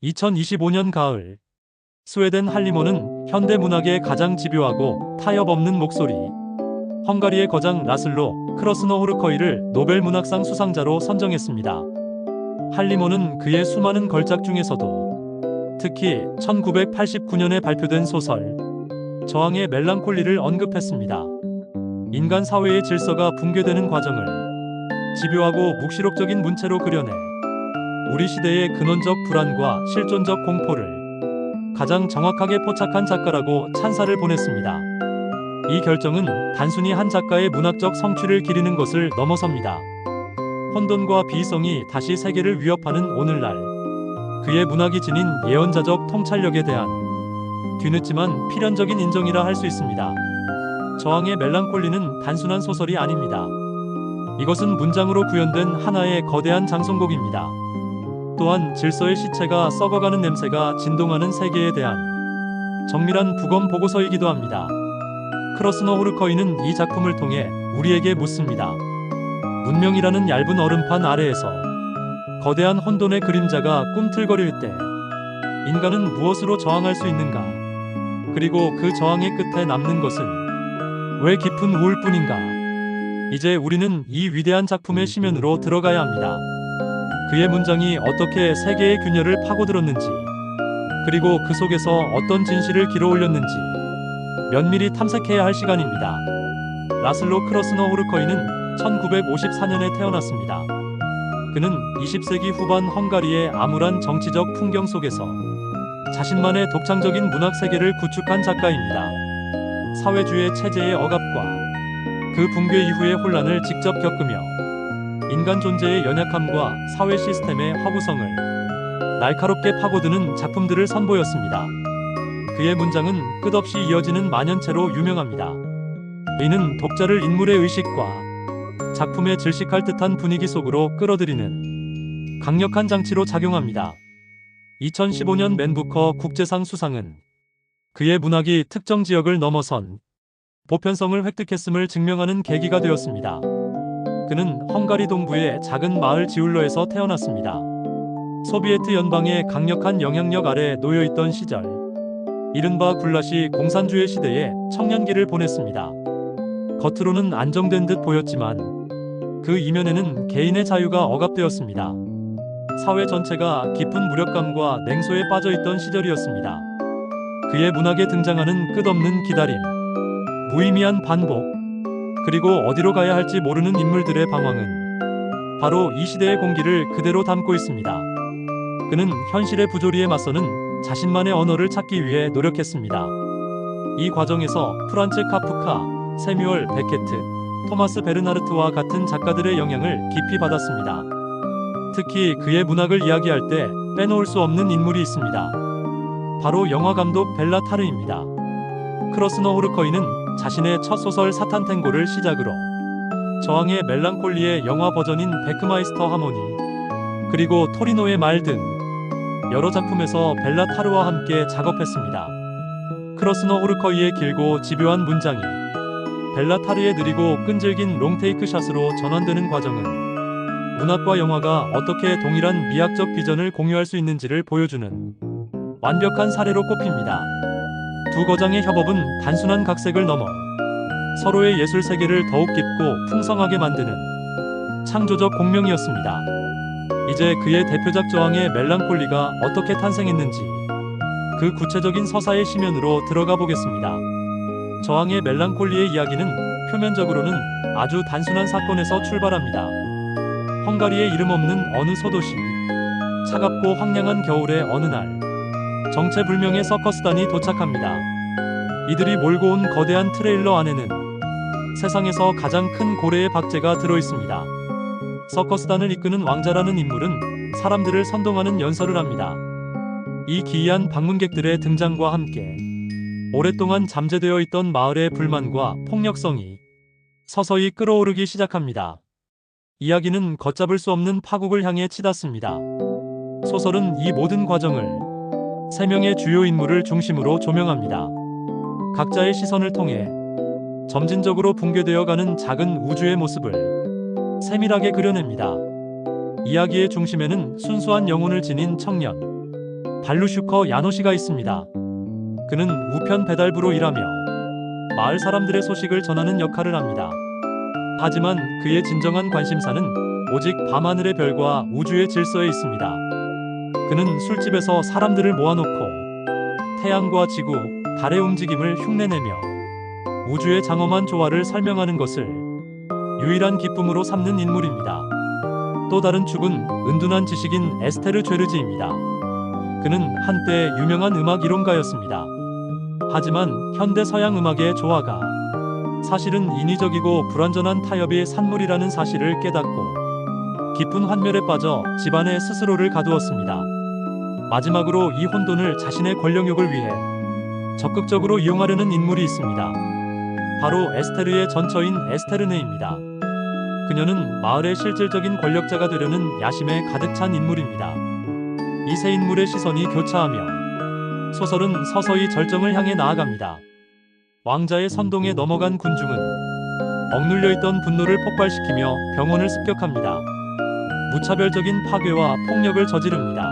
2025년 가을, 스웨덴 할리모는 현대 문학의 가장 집요하고 타협 없는 목소리, 헝가리의 거장 라슬로 크러스노호르커이를 노벨 문학상 수상자로 선정했습니다. 할리모는 그의 수많은 걸작 중에서도 특히 1989년에 발표된 소설 저항의 멜랑콜리를 언급했습니다. 인간 사회의 질서가 붕괴되는 과정을 집요하고 묵시록적인 문체로 그려내 우리 시대의 근원적 불안과 실존적 공포를 가장 정확하게 포착한 작가라고 찬사를 보냈습니다. 이 결정은 단순히 한 작가의 문학적 성취를 기리는 것을 넘어섭니다. 혼돈과 비이성이 다시 세계를 위협하는 오늘날, 그의 문학이 지닌 예언자적 통찰력에 대한 뒤늦지만 필연적인 인정이라 할 수 있습니다. 저항의 멜랑콜리는 단순한 소설이 아닙니다. 이것은 문장으로 구현된 하나의 거대한 장송곡입니다. 또한 질서의 시체가 썩어가는 냄새가 진동하는 세계에 대한 정밀한 부검 보고서이기도 합니다. 크러스노호르커이는 이 작품을 통해 우리에게 묻습니다. 문명이라는 얇은 얼음판 아래에서 거대한 혼돈의 그림자가 꿈틀거릴 때 인간은 무엇으로 저항할 수 있는가? 그리고 그 저항의 끝에 남는 것은 왜 깊은 우울뿐인가? 이제 우리는 이 위대한 작품의 심연으로 들어가야 합니다. 그의 문장이 어떻게 세계의 균열을 파고들었는지, 그리고 그 속에서 어떤 진실을 길어올렸는지 면밀히 탐색해야 할 시간입니다. 라슬로 크러스노호르커이는 1954년에 태어났습니다. 그는 20세기 후반 헝가리의 암울한 정치적 풍경 속에서 자신만의 독창적인 문학 세계를 구축한 작가입니다. 사회주의 체제의 억압과 그 붕괴 이후의 혼란을 직접 겪으며 인간 존재의 연약함과 사회 시스템의 허구성을 날카롭게 파고드는 작품들을 선보였습니다. 그의 문장은 끝없이 이어지는 만연체로 유명합니다. 이는 독자를 인물의 의식과 작품의 질식할 듯한 분위기 속으로 끌어들이는 강력한 장치로 작용합니다. 2015년 맨부커 국제상 수상은 그의 문학이 특정 지역을 넘어선 보편성을 획득했음을 증명하는 계기가 되었습니다. 그는 헝가리 동부의 작은 마을 지울러에서 태어났습니다. 소비에트 연방의 강력한 영향력 아래 놓여있던 시절, 이른바 굴라시 공산주의 시대에 청년기를 보냈습니다. 겉으로는 안정된 듯 보였지만 그 이면에는 개인의 자유가 억압되었습니다. 사회 전체가 깊은 무력감과 냉소에 빠져있던 시절이었습니다. 그의 문학에 등장하는 끝없는 기다림, 무의미한 반복, 그리고 어디로 가야 할지 모르는 인물들의 방황은 바로 이 시대의 공기를 그대로 담고 있습니다. 그는 현실의 부조리에 맞서는 자신만의 언어를 찾기 위해 노력했습니다. 이 과정에서 프란츠 카프카, 세뮤얼 베케트, 토마스 베르나르트와 같은 작가들의 영향을 깊이 받았습니다. 특히 그의 문학을 이야기할 때 빼놓을 수 없는 인물이 있습니다. 바로 영화감독 벨라 타르입니다. 크러스노호르커이는 자신의 첫 소설 사탄 탱고를 시작으로 저항의 멜랑콜리의 영화 버전인 베크마이스터 하모니, 그리고 토리노의 말 등 여러 작품에서 벨라 타르와 함께 작업했습니다. 크러스노호르커이의 길고 집요한 문장이 벨라 타르의 느리고 끈질긴 롱테이크 샷으로 전환되는 과정은 문학과 영화가 어떻게 동일한 미학적 비전을 공유할 수 있는지를 보여주는 완벽한 사례로 꼽힙니다. 두 거장의 협업은 단순한 각색을 넘어 서로의 예술 세계를 더욱 깊고 풍성하게 만드는 창조적 공명이었습니다. 이제 그의 대표작 저항의 멜랑콜리가 어떻게 탄생했는지 그 구체적인 서사의 심연으로 들어가 보겠습니다. 저항의 멜랑콜리의 이야기는 표면적으로는 아주 단순한 사건에서 출발합니다. 헝가리의 이름 없는 어느 소도시, 차갑고 황량한 겨울의 어느 날, 정체불명의 서커스단이 도착합니다. 이들이 몰고 온 거대한 트레일러 안에는 세상에서 가장 큰 고래의 박제가 들어있습니다. 서커스단을 이끄는 왕자라는 인물은 사람들을 선동하는 연설을 합니다. 이 기이한 방문객들의 등장과 함께 오랫동안 잠재되어 있던 마을의 불만과 폭력성이 서서히 끓어오르기 시작합니다. 이야기는 걷잡을 수 없는 파국을 향해 치닫습니다. 소설은 이 모든 과정을 세 명의 주요 인물을 중심으로 조명합니다. 각자의 시선을 통해 점진적으로 붕괴되어가는 작은 우주의 모습을 세밀하게 그려냅니다. 이야기의 중심에는 순수한 영혼을 지닌 청년, 발루슈커 야노시가 있습니다. 그는 우편 배달부로 일하며 마을 사람들의 소식을 전하는 역할을 합니다. 하지만 그의 진정한 관심사는 오직 밤하늘의 별과 우주의 질서에 있습니다. 그는 술집에서 사람들을 모아놓고 태양과 지구, 달의 움직임을 흉내내며 우주의 장엄한 조화를 설명하는 것을 유일한 기쁨으로 삼는 인물입니다. 또 다른 축은 은둔한 지식인 에스테르 죄르지입니다. 그는 한때 유명한 음악 이론가였습니다. 하지만 현대 서양 음악의 조화가 사실은 인위적이고 불완전한 타협의 산물이라는 사실을 깨닫고 깊은 환멸에 빠져 집안에 스스로를 가두었습니다. 마지막으로 이 혼돈을 자신의 권력욕을 위해 적극적으로 이용하려는 인물이 있습니다. 바로 에스테르의 전처인 에스테르네입니다. 그녀는 마을의 실질적인 권력자가 되려는 야심에 가득 찬 인물입니다. 이 세 인물의 시선이 교차하며 소설은 서서히 절정을 향해 나아갑니다. 왕자의 선동에 넘어간 군중은 억눌려 있던 분노를 폭발시키며 병원을 습격합니다. 무차별적인 파괴와 폭력을 저지릅니다.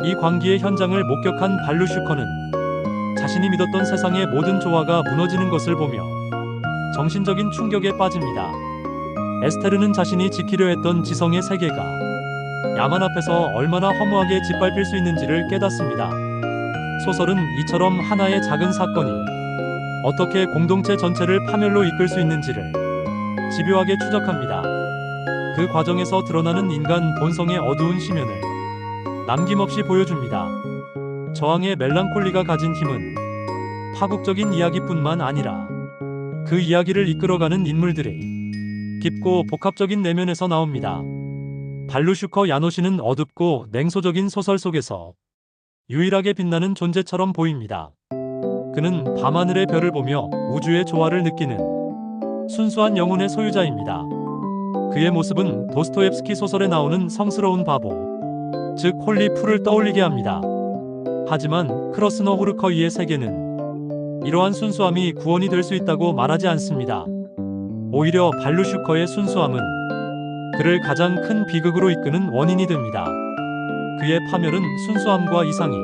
이 광기의 현장을 목격한 발루슈커는 자신이 믿었던 세상의 모든 조화가 무너지는 것을 보며 정신적인 충격에 빠집니다. 에스테르는 자신이 지키려 했던 지성의 세계가 야만 앞에서 얼마나 허무하게 짓밟힐 수 있는지를 깨닫습니다. 소설은 이처럼 하나의 작은 사건이 어떻게 공동체 전체를 파멸로 이끌 수 있는지를 집요하게 추적합니다. 그 과정에서 드러나는 인간 본성의 어두운 심연을 남김없이 보여줍니다. 저항의 멜랑콜리가 가진 힘은 파국적인 이야기뿐만 아니라 그 이야기를 이끌어가는 인물들의 깊고 복합적인 내면에서 나옵니다. 발루슈커 야노시는 어둡고 냉소적인 소설 속에서 유일하게 빛나는 존재처럼 보입니다. 그는 밤하늘의 별을 보며 우주의 조화를 느끼는 순수한 영혼의 소유자입니다. 그의 모습은 도스토옙스키 소설에 나오는 성스러운 바보, 즉 홀리 풀을 떠올리게 합니다. 하지만 크러스너 호르커이의 세계는 이러한 순수함이 구원이 될 수 있다고 말하지 않습니다. 오히려 발루슈커의 순수함은 그를 가장 큰 비극으로 이끄는 원인이 됩니다. 그의 파멸은 순수함과 이상이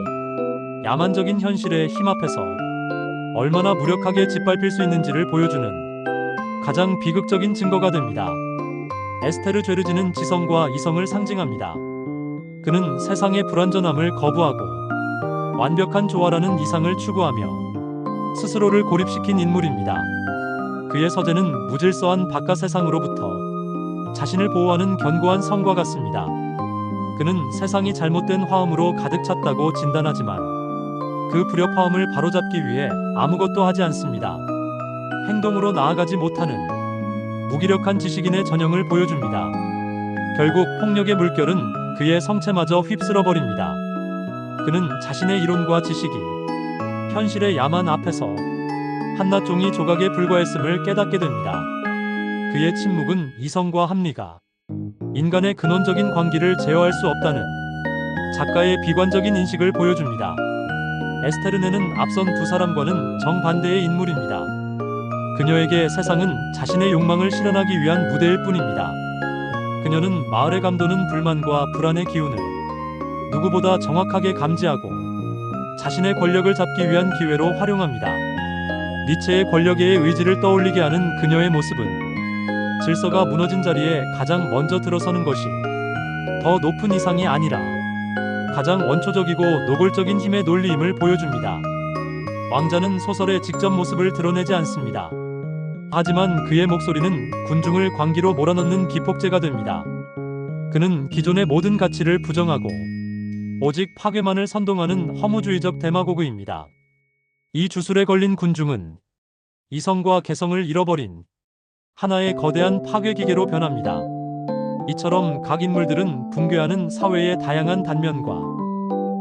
야만적인 현실의 힘 앞에서 얼마나 무력하게 짓밟힐 수 있는지를 보여주는 가장 비극적인 증거가 됩니다. 에스테르 죄르지는 지성과 이성을 상징합니다. 그는 세상의 불완전함을 거부하고 완벽한 조화라는 이상을 추구하며 스스로를 고립시킨 인물입니다. 그의 서재는 무질서한 바깥 세상으로부터 자신을 보호하는 견고한 성과 같습니다. 그는 세상이 잘못된 화음으로 가득 찼다고 진단하지만 그 불협화음을 바로잡기 위해 아무것도 하지 않습니다. 행동으로 나아가지 못하는 무기력한 지식인의 전형을 보여줍니다. 결국 폭력의 물결은 그의 성체마저 휩쓸어버립니다. 그는 자신의 이론과 지식이 현실의 야만 앞에서 한낱 종이 조각에 불과했음을 깨닫게 됩니다. 그의 침묵은 이성과 합리가 인간의 근원적인 관계를 제어할 수 없다는 작가의 비관적인 인식을 보여줍니다. 에스테르네는 앞선 두 사람과는 정반대의 인물입니다. 그녀에게 세상은 자신의 욕망을 실현하기 위한 무대일 뿐입니다. 그녀는 마을에 감도는 불만과 불안의 기운을 누구보다 정확하게 감지하고 자신의 권력을 잡기 위한 기회로 활용합니다. 니체의 권력의 의지를 떠올리게 하는 그녀의 모습은 질서가 무너진 자리에 가장 먼저 들어서는 것이 더 높은 이상이 아니라 가장 원초적이고 노골적인 힘의 논리임을 보여줍니다. 왕자는 소설의 직접 모습을 드러내지 않습니다. 하지만 그의 목소리는 군중을 광기로 몰아넣는 기폭제가 됩니다. 그는 기존의 모든 가치를 부정하고 오직 파괴만을 선동하는 허무주의적 데마고그입니다. 이 주술에 걸린 군중은 이성과 개성을 잃어버린 하나의 거대한 파괴 기계로 변합니다. 이처럼 각 인물들은 붕괴하는 사회의 다양한 단면과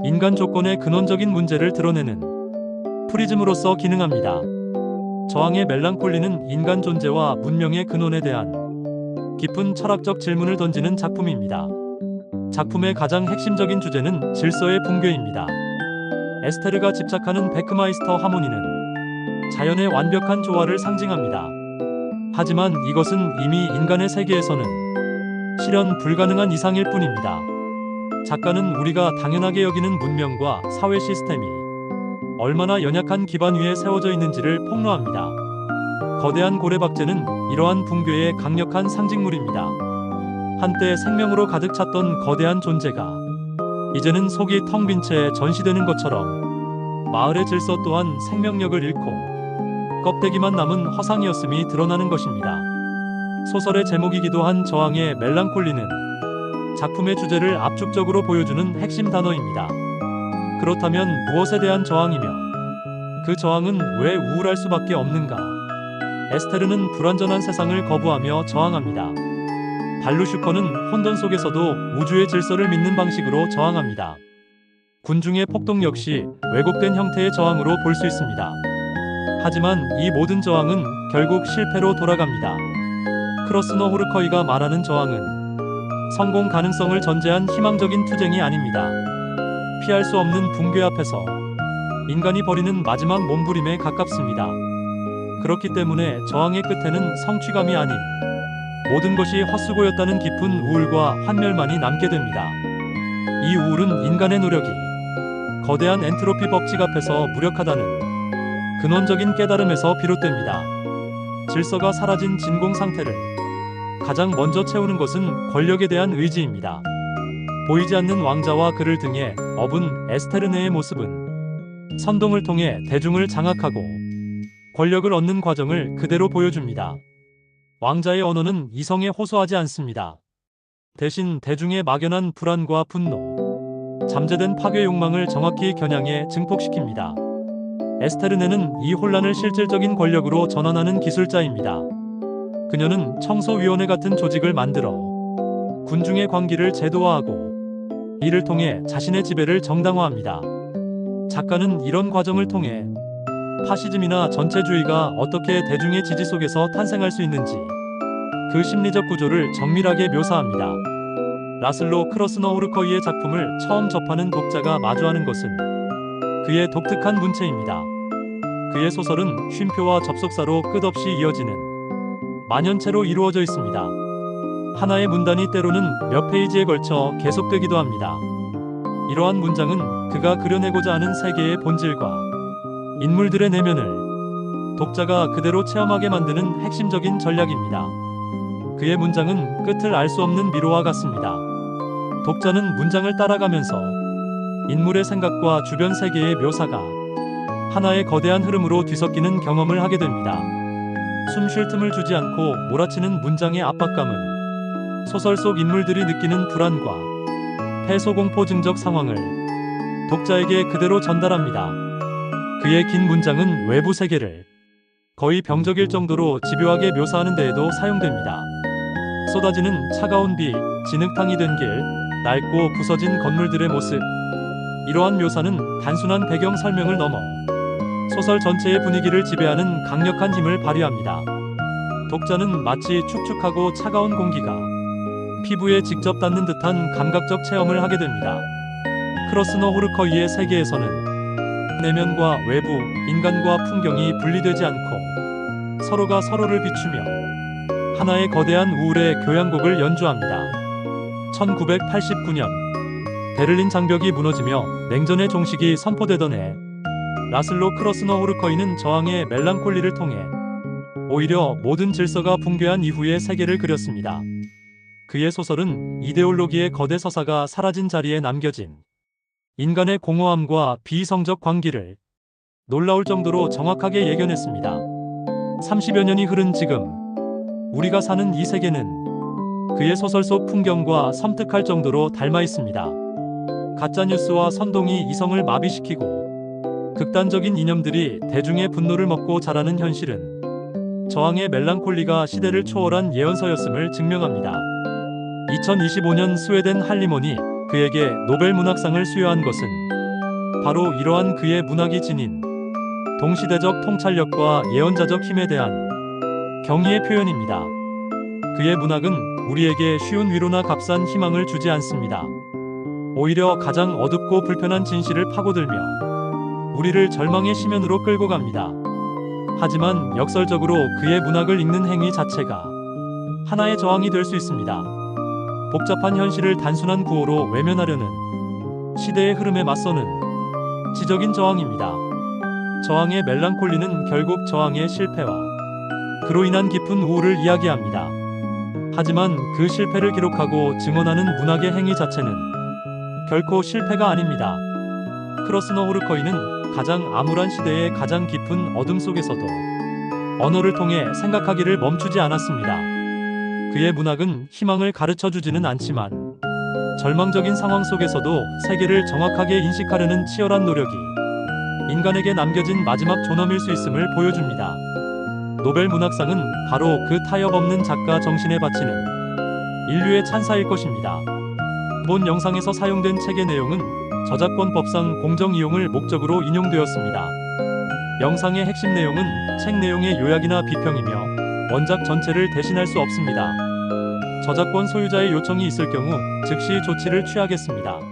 인간 조건의 근원적인 문제를 드러내는 프리즘으로서 기능합니다. 저항의 멜랑콜리는 인간 존재와 문명의 근원에 대한 깊은 철학적 질문을 던지는 작품입니다. 작품의 가장 핵심적인 주제는 질서의 붕괴입니다. 에스테르가 집착하는 베크마이스터 하모니는 자연의 완벽한 조화를 상징합니다. 하지만 이것은 이미 인간의 세계에서는 실현 불가능한 이상일 뿐입니다. 작가는 우리가 당연하게 여기는 문명과 사회 시스템이 얼마나 연약한 기반 위에 세워져 있는지를 폭로합니다. 거대한 고래박제는 이러한 붕괴의 강력한 상징물입니다. 한때 생명으로 가득 찼던 거대한 존재가 이제는 속이 텅 빈 채 전시되는 것처럼 마을의 질서 또한 생명력을 잃고 껍데기만 남은 허상이었음이 드러나는 것입니다. 소설의 제목이기도 한 저항의 멜랑콜리는 작품의 주제를 압축적으로 보여주는 핵심 단어입니다. 그렇다면 무엇에 대한 저항이며 그 저항은 왜 우울할 수밖에 없는가? 에스테르는 불완전한 세상을 거부하며 저항합니다. 발루슈커는 혼돈 속에서도 우주의 질서를 믿는 방식으로 저항합니다. 군중의 폭동 역시 왜곡된 형태의 저항으로 볼 수 있습니다. 하지만 이 모든 저항은 결국 실패로 돌아갑니다. 크로스노호르커이가 말하는 저항은 성공 가능성을 전제한 희망적인 투쟁이 아닙니다. 피할 수 없는 붕괴 앞에서 인간이 벌이는 마지막 몸부림에 가깝습니다. 그렇기 때문에 저항의 끝에는 성취감이 아닌 모든 것이 헛수고였다는 깊은 우울과 환멸만이 남게 됩니다. 이 우울은 인간의 노력이 거대한 엔트로피 법칙 앞에서 무력하다는 근원적인 깨달음에서 비롯됩니다. 질서가 사라진 진공 상태를 가장 먼저 채우는 것은 권력에 대한 의지입니다. 보이지 않는 왕자와 그를 등에 업은 에스테르네의 모습은 선동을 통해 대중을 장악하고 권력을 얻는 과정을 그대로 보여줍니다. 왕자의 언어는 이성에 호소하지 않습니다. 대신 대중의 막연한 불안과 분노, 잠재된 파괴 욕망을 정확히 겨냥해 증폭시킵니다. 에스테르네는 이 혼란을 실질적인 권력으로 전환하는 기술자입니다. 그녀는 청소위원회 같은 조직을 만들어 군중의 관기를 제도화하고 이를 통해 자신의 지배를 정당화합니다. 작가는 이런 과정을 통해 파시즘이나 전체주의가 어떻게 대중의 지지 속에서 탄생할 수 있는지 그 심리적 구조를 정밀하게 묘사합니다. 라슬로 크로스노호르커이의 작품을 처음 접하는 독자가 마주하는 것은 그의 독특한 문체입니다. 그의 소설은 쉼표와 접속사로 끝없이 이어지는 만연체로 이루어져 있습니다. 하나의 문단이 때로는 몇 페이지에 걸쳐 계속되기도 합니다. 이러한 문장은 그가 그려내고자 하는 세계의 본질과 인물들의 내면을 독자가 그대로 체험하게 만드는 핵심적인 전략입니다. 그의 문장은 끝을 알 수 없는 미로와 같습니다. 독자는 문장을 따라가면서 인물의 생각과 주변 세계의 묘사가 하나의 거대한 흐름으로 뒤섞이는 경험을 하게 됩니다. 숨 쉴 틈을 주지 않고 몰아치는 문장의 압박감은 소설 속 인물들이 느끼는 불안과 패소공포 증적 상황을 독자에게 그대로 전달합니다. 그의 긴 문장은 외부 세계를 거의 병적일 정도로 집요하게 묘사하는 데에도 사용됩니다. 쏟아지는 차가운 비, 진흙탕이 된 길, 낡고 부서진 건물들의 모습. 이러한 묘사는 단순한 배경 설명을 넘어 소설 전체의 분위기를 지배하는 강력한 힘을 발휘합니다. 독자는 마치 축축하고 차가운 공기가 피부에 직접 닿는 듯한 감각적 체험을 하게 됩니다. 크로스노호르커이의 세계에서는 내면과 외부, 인간과 풍경이 분리되지 않고 서로가 서로를 비추며 하나의 거대한 우울의 교향곡을 연주합니다. 1989년 베를린 장벽이 무너지며 냉전의 종식이 선포되던 해 라슬로 크로스노호르커이는 저항의 멜랑콜리를 통해 오히려 모든 질서가 붕괴한 이후의 세계를 그렸습니다. 그의 소설은 이데올로기의 거대 서사가 사라진 자리에 남겨진 인간의 공허함과 비이성적 광기를 놀라울 정도로 정확하게 예견했습니다. 30여 년이 흐른 지금 우리가 사는 이 세계는 그의 소설 속 풍경과 섬뜩할 정도로 닮아 있습니다. 가짜뉴스와 선동이 이성을 마비시키고 극단적인 이념들이 대중의 분노를 먹고 자라는 현실은 저항의 멜랑콜리가 시대를 초월한 예언서였음을 증명합니다. 2025년 스웨덴 할리몬이 그에게 노벨 문학상을 수여한 것은 바로 이러한 그의 문학이 지닌 동시대적 통찰력과 예언자적 힘에 대한 경의의 표현입니다. 그의 문학은 우리에게 쉬운 위로나 값싼 희망을 주지 않습니다. 오히려 가장 어둡고 불편한 진실을 파고들며 우리를 절망의 심연으로 끌고 갑니다. 하지만 역설적으로 그의 문학을 읽는 행위 자체가 하나의 저항이 될 수 있습니다. 복잡한 현실을 단순한 구호로 외면하려는 시대의 흐름에 맞서는 지적인 저항입니다. 저항의 멜랑콜리는 결국 저항의 실패와 그로 인한 깊은 우울을 이야기합니다. 하지만 그 실패를 기록하고 증언하는 문학의 행위 자체는 결코 실패가 아닙니다. 크로스너 호르커이는 가장 암울한 시대의 가장 깊은 어둠 속에서도 언어를 통해 생각하기를 멈추지 않았습니다. 그의 문학은 희망을 가르쳐 주지는 않지만 절망적인 상황 속에서도 세계를 정확하게 인식하려는 치열한 노력이 인간에게 남겨진 마지막 존엄일 수 있음을 보여줍니다. 노벨 문학상은 바로 그 타협 없는 작가 정신에 바치는 인류의 찬사일 것입니다. 본 영상에서 사용된 책의 내용은 저작권법상 공정 이용을 목적으로 인용되었습니다. 영상의 핵심 내용은 책 내용의 요약이나 비평이며 원작 전체를 대신할 수 없습니다. 저작권 소유자의 요청이 있을 경우 즉시 조치를 취하겠습니다.